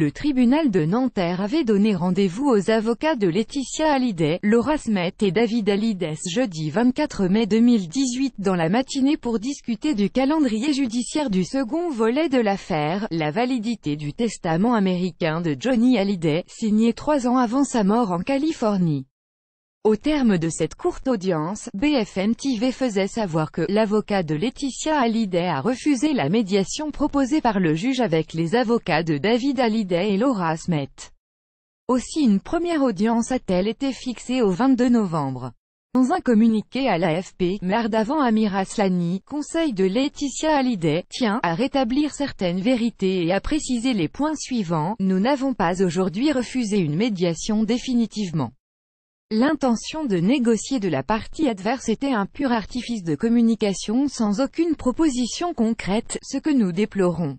Le tribunal de Nanterre avait donné rendez-vous aux avocats de Laetitia Hallyday, Laura Smet et David Hallyday jeudi 24 mai 2018 dans la matinée pour discuter du calendrier judiciaire du second volet de l'affaire, la validité du testament américain de Johnny Hallyday, signé 3 ans avant sa mort en Californie. Au terme de cette courte audience, BFM TV faisait savoir que l'avocat de Laetitia Hallyday a refusé la médiation proposée par le juge avec les avocats de David Hallyday et Laura Smet. Aussi une première audience a-t-elle été fixée au 22 novembre. Dans un communiqué à l'AFP, Merdavand Amir Aslani, conseil de Laetitia Hallyday, tient à rétablir certaines vérités et à préciser les points suivants. Nous n'avons pas aujourd'hui refusé une médiation définitivement. L'intention de négocier de la partie adverse était un pur artifice de communication sans aucune proposition concrète, ce que nous déplorons.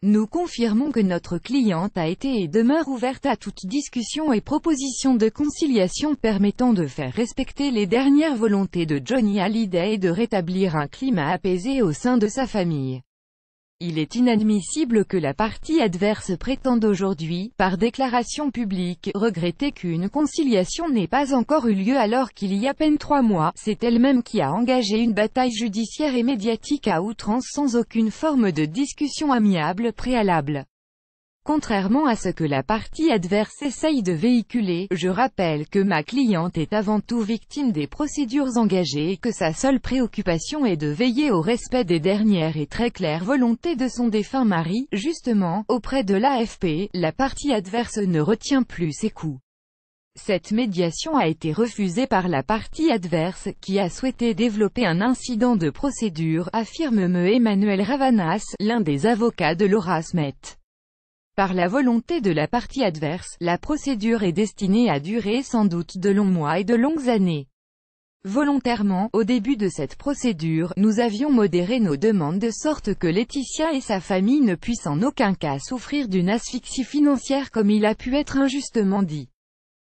Nous confirmons que notre cliente a été et demeure ouverte à toute discussion et proposition de conciliation permettant de faire respecter les dernières volontés de Johnny Hallyday et de rétablir un climat apaisé au sein de sa famille. Il est inadmissible que la partie adverse prétende aujourd'hui, par déclaration publique, regretter qu'une conciliation n'ait pas encore eu lieu alors qu'il y a à peine 3 mois, c'est elle-même qui a engagé une bataille judiciaire et médiatique à outrance sans aucune forme de discussion amiable préalable. Contrairement à ce que la partie adverse essaye de véhiculer, je rappelle que ma cliente est avant tout victime des procédures engagées et que sa seule préoccupation est de veiller au respect des dernières et très claires volontés de son défunt mari. Justement, auprès de l'AFP, la partie adverse ne retient plus ses coups. Cette médiation a été refusée par la partie adverse, qui a souhaité développer un incident de procédure, affirme Emmanuel Ravanas, l'un des avocats de Laura Smet. Par la volonté de la partie adverse, la procédure est destinée à durer sans doute de longs mois et de longues années. Volontairement, au début de cette procédure, nous avions modéré nos demandes de sorte que Laetitia et sa famille ne puissent en aucun cas souffrir d'une asphyxie financière comme il a pu être injustement dit.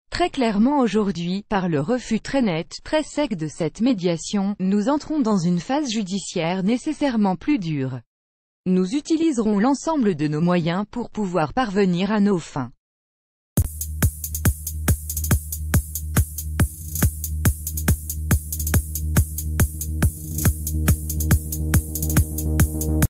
Très clairement aujourd'hui, par le refus très net, très sec de cette médiation, nous entrons dans une phase judiciaire nécessairement plus dure. Nous utiliserons l'ensemble de nos moyens pour pouvoir parvenir à nos fins.